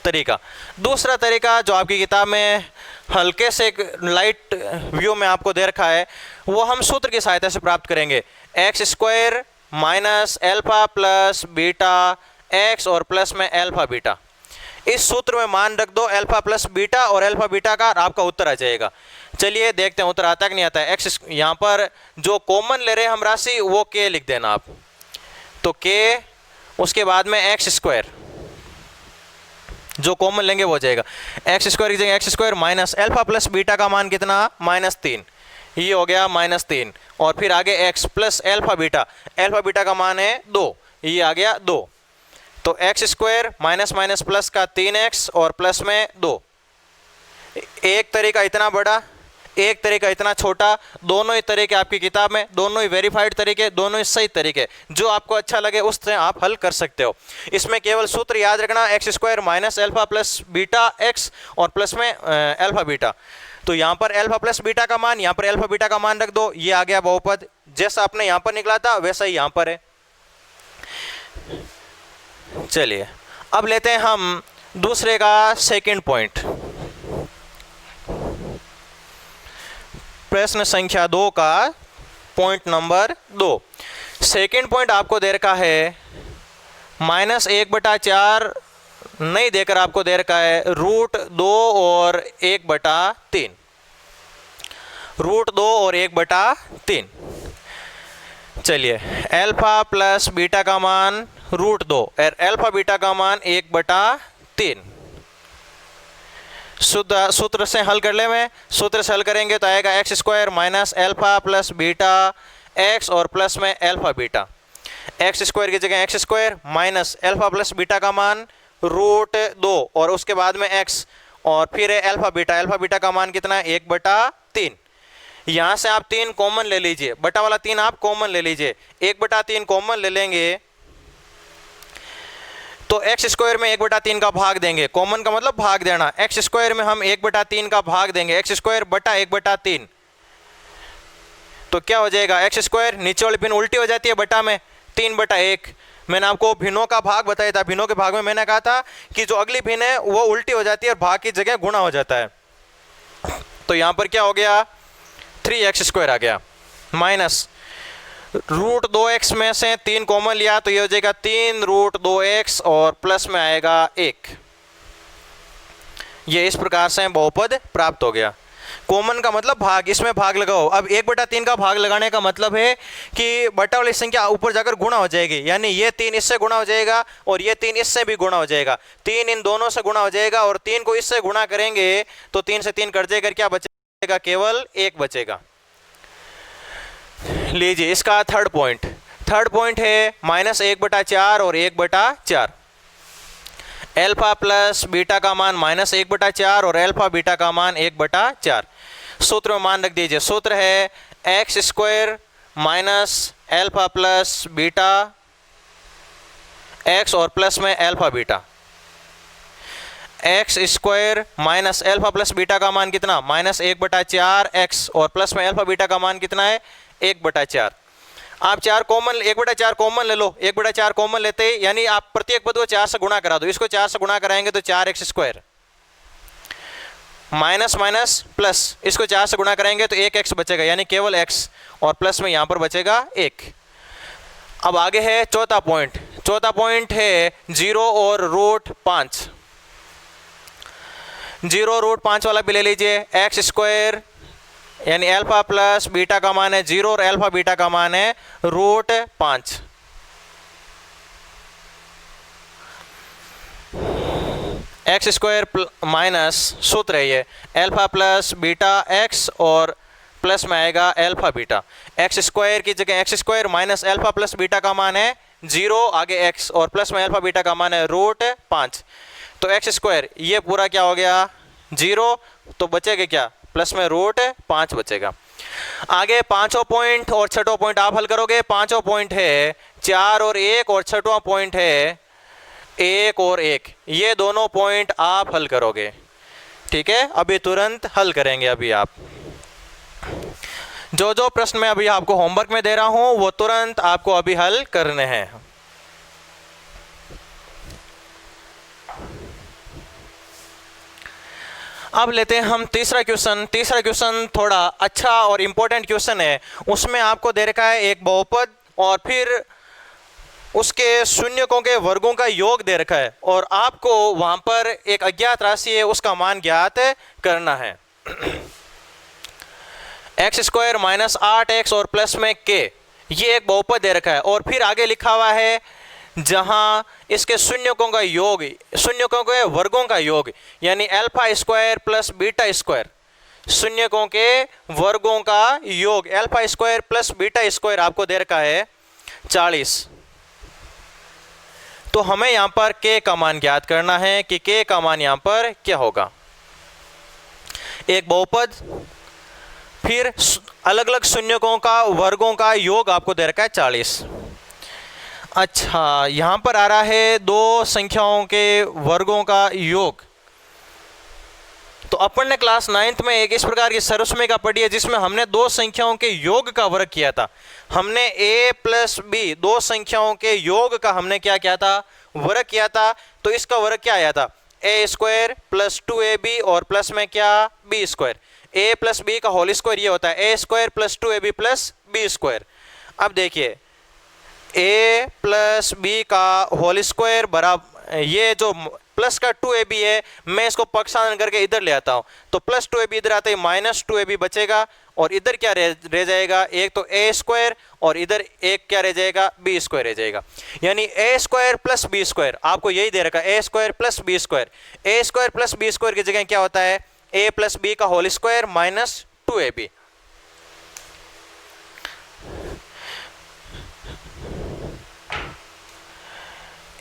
तरीका। दूसरा तरीका जो आपकी किताब में हल्के से एक लाइट व्यू में आपको दे रखा है, वो हम सूत्र की सहायता से प्राप्त करेंगे। x² minus alpha plus beta x और प्लस में अल्फा बीटा। इस सूत्र में मान रख दो अल्फा प्लस बीटा और अल्फा बीटा का, आपका उत्तर आ जाएगा। चलिए देखते हैं उत्तर आता है कि नहीं आता है। x यहाँ पर जो कॉमन ले रहे हैं हम राशि, वो k लिख देना आप, तो k, उसके बाद में x² जो कॉमन लेंगे वो हो जाएगा। x² की जगह x² minus alpha plus beta का मान कितना, -3, ये हो गया -3, और फिर आगे x प्लस अल्फा बीटा का मान है 2, ये आ गया 2। तो x² माइनस माइनस प्लस का 3x और प्लस में 2। एक तरीका इतना बड़ा, एक तरीका इतना छोटा, दोनों ही तरीके आपकी किताब में, दोनों ही वेरीफाइड तरीके, दोनों ही सही तरीके, जो आपको अच्छा लगे उससे आप हल कर सकते हो। इसमें केवल सूत्र याद रखना, x² minus alpha plus beta x और प्लस में अल्फा बीटा। तो यहाँ पर अल्फा प्लस बीटा का मान, यहाँ पर अल्फा बीटा का मान रख दो, ये आ गया बहुपद। जैसा आपने यहाँ पर निकला था वैसा ही यहाँ पर है। चलिए अब लेते हैं हम दूसरे का सेकंड पॉइंट, प्रश्न संख्या 2 का पॉइंट नंबर 2। सेकंड पॉइंट आपको दे रखा है -1/4 नहीं देकर आपको दे रखा है √2 और 1/3, √2 और 1/3। चलिए अल्फा प्लस बीटा का मान √2 और अल्फा बीटा का मान 1/3। सूत्र से हल कर ले, में सूत्र से हल करेंगे तो आएगा x² minus alpha plus beta x और प्लस में अल्फा बीटा। x² की जगह x² minus alpha plus beta का मान √2 और उसके बाद में x, और फिर है अल्फा बीटा का मान कितना है, 1/3। यहाँ से आप 3 कॉमन ले लीजिए, बटा वाला 3 आप कॉमन ले लीजिए, 1/3 कॉमन ले लेंगे तो x² में 1/3 का भाग देंगे, कॉमन का मतलब भाग देना, x² में हम 1/3 का भाग देंगे, x² बटा 1/3, तो क्या हो जाएगा, x² नीचे वाली भिन्न उल्टी हो जाती है बटा में, 3/1। मैंने आपको भिन्नों का भाग बताया था, भिन्नों के भाग में मैंने कहा था कि जो अगली भिन्न है वो उल्टी हो जाती है और भाग की जगह गुणा हो जाता है। तो यहाँ पर क्या हो गया, 3x² आ गया, माइनस √2x में से 3 कॉमन लिया तो ये हो जाएगा 3√2x और प्लस में आएगा 1। ये इस प्रकार से बहुपद प्राप्त हो गया। कॉमन का मतलब भाग, इसमें भाग लगाओ। अब 1/3 का भाग लगाने का मतलब है कि बटा वाली संख्या ऊपर जाकर गुणा हो जाएगी, यानी ये 3 इससे गुणा हो जाएगा और ये 3 इससे भी गुणा हो जाएगा, 3 इन दोनों से गुणा हो जाएगा और 3 को इससे गुणा करेंगे तो 3 से 3 कट जाएगा, क्या बचेगा? केवल 1 बचेगा। लीजिए इसका थर्ड पॉइंट है -1/4 और 1/4। एल्फा प्लस बीटा का मान -1/4 और एल्फा बीटा का मान 1/4। सूत्र में मान रख दीजिए, सूत्र है x² minus alpha plus beta x और प्लस में alpha beta. x² minus alpha plus beta का मान कितना? -1/4 x और प्लस में एल्फा बीटा का मान कितना है? 1/4। आप 4 कॉमन, 1/4 कॉमन ले लो, 1/4 कॉमन लेते ही यानी आप प्रत्येक पद को 4 से गुणा करा दो। इसको 4 से गुणा कराएंगे तो 4x² माइनस माइनस प्लस, इसको 4 से गुणा करेंगे तो 1x बचेगा, यानी केवल x और प्लस में यहां पर बचेगा 1। अब आगे है चौथा पॉइंट है 0 और √5। 0 √5 वाला भी ले लीजिए। x² यानी एल्फा प्लस बीटा का मान है 0 और एल्फा बीटा का मान है √5। x² माइनस, सूत्र है ये, एल्फा प्लस बीटा x और प्लस में आएगा एल्फा बीटा। x² की जगह x² minus alpha plus beta का मान है 0, आगे x और प्लस में एल्फा बीटा का मान है √5। तो x² ये पूरा क्या हो गया? 0, तो बचेगा क्या? प्लस में √5 बचेगा। आगे पांचों पॉइंट और छठों पॉइंट आप हल करोगे। पांचों पॉइंट है 4 और 1 और छठवां पॉइंट है 1 और 1। ये दोनों पॉइंट आप हल करोगे, ठीक है? अभी तुरंत हल करेंगे। अभी आप जो प्रश्न मैं अभी आपको होमवर्क में दे रहा हूं वो तुरंत आपको अभी हल करने हैं। अब लेते हैं हम तीसरा क्वेश्चन थोड़ा अच्छा और इंपॉर्टेंट क्वेश्चन है। उसमें आपको दे रखा है एक बहुपद और फिर उसके शून्यकों के वर्गों का योग दे रखा है और आपको वहां पर एक अज्ञात राशि है उसका मान ज्ञात करना है। x² माइनस 8x और प्लस में k, ये एक बहुपद दे रखा है और फिर आगे लिखा हुआ है जहां इसके शून्यकों का योग, शून्यकों के वर्गों का योग, यानी α² प्लस β², शून्यकों के वर्गों का योग α² प्लस β² आपको दे रखा है 40। तो हमें यहां पर k का मान ज्ञात करना है कि k का मान यहां पर क्या होगा। एक बहुपद, फिर अलग अलग शून्यकों का वर्गों का योग आपको दे रखा है 40। अच्छा, यहां पर आ रहा है दो संख्याओं के वर्गों का योग। तो अपन ने क्लास 9th में एक इस प्रकार की सर्वसमयिका पढ़ी है जिसमें हमने दो संख्याओं के योग का वर्ग किया था। हमने a प्लस बी, दो संख्याओं के योग का हमने क्या किया था? वर्ग किया था। तो इसका वर्ग क्या आया था? a² प्लस 2ab और प्लस में क्या? b²। a प्लस बी का होल स्क्वायर ये होता है a² plus 2ab plus b²। अब देखिए a प्लस बी का होल स्क्वायर बराबर, ये जो प्लस का 2ab है मैं इसको पक्षांतर करके इधर ले आता हूं, तो प्लस 2ab इधर आते ही माइनस 2ab बचेगा और इधर क्या रह जाएगा? एक तो a² और इधर एक क्या रह जाएगा? b² रह जाएगा। यानी a² प्लस b², आपको यही दे रखा है a² plus b²। a² plus b² की जगह क्या होता है? a प्लस बी का whole square minus 2ab।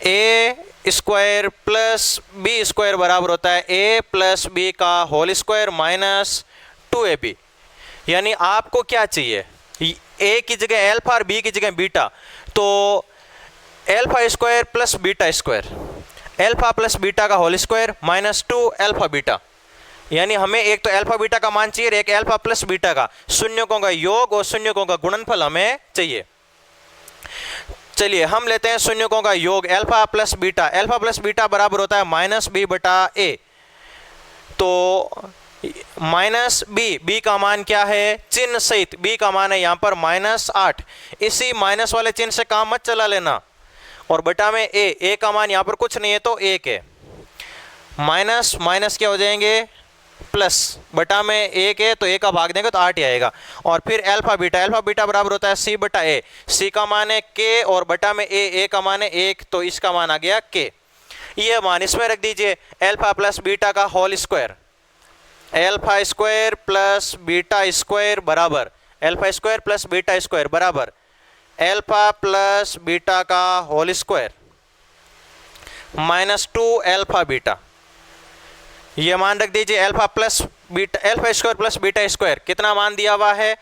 a² plus b² बराबर होता है a प्लस बी का होल स्क्वायर माइनस 2ab। यानी आपको क्या चाहिए? a की जगह अल्फा और b की जगह बीटा, तो α² प्लस β², अल्फा प्लस बीटा का whole square minus 2 alpha beta. यानी हमें एक तो अल्फा बीटा का मान चाहिए, एक अल्फा प्लस बीटा का, शून्यकों का योग और शून्यकों का गुणनफल हमें चाहिए। चलिए हम लेते हैं शून्यकों का योग अल्फा प्लस बीटा बराबर होता है माइनस b/a। तो माइनस बी का मान क्या है? चिन्ह सहित b का मान है यहाँ पर -8। इसी माइनस वाले चिन्ह से काम मत चला लेना और बटा में a का मान यहाँ पर कुछ नहीं है तो 1 है। माइनस माइनस क्या हो जाएंगे? प्लस बटा में एक है तो ए का भाग देंगे तो 8 ही आएगा। और फिर अल्फा बीटा बराबर होता है सी बटा ए। सी का मान है के और बटा में ए का मान है 1, तो इसका मान आ गया के। ये मान इसमें रख दीजिए, अल्फा प्लस बीटा का whole square, alpha square plus beta square बराबर alpha square plus beta square बराबर अल्फा प्लस बीटा का होल स्क्वायर -2 अल्फा बीटा। ये मान रख दीजिए, alpha square plus beta square कितना मान दिया हुआ है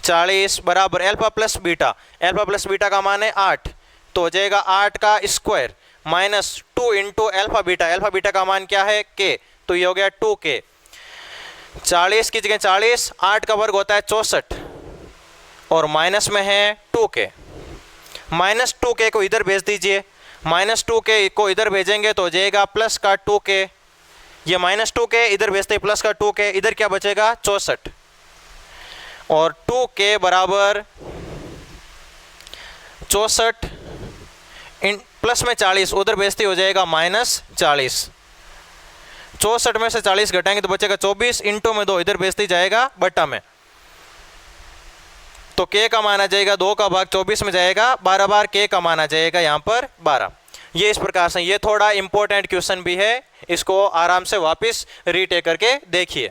40 बराबर अल्फा प्लस बीटा का मान है 8, तो हो जाएगा 8 का स्क्वायर -2 इंटू अल्फा बीटा का मान क्या है के, तो ये हो गया 2k। 40 की जगह 40, 8 का वर्ग होता है 64 और माइनस में है 2k। -2k को इधर भेज दीजिए, -2k को इधर भेजेंगे तो हो जाएगा प्लस का 2k, ये -2k इधर भेजते प्लस का 2k, इधर क्या बचेगा 64 और 2k बराबर 64 प्लस में 40 उधर भेजते हो जाएगा -40। 64 में से 40 घटाएंगे तो बचेगा 24, इंटू में 2 इधर भेजते जाएगा बटा में, तो k का मान आ जाएगा 2 का भाग 24 में जाएगा 12 बार, k का मान आ जाएगा यहाँ पर 12। ये इस प्रकार से, ये थोड़ा इंपॉर्टेंट क्वेश्चन भी है, इसको आराम से वापस रीटेक करके देखिए।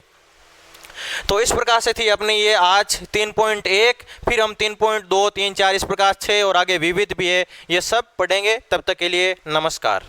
तो इस प्रकार से थी अपनी ये आज 3.1, फिर हम 3.2, 3, 4 इस प्रकार 6 और आगे विविध भी है, ये सब पढ़ेंगे। तब तक के लिए नमस्कार।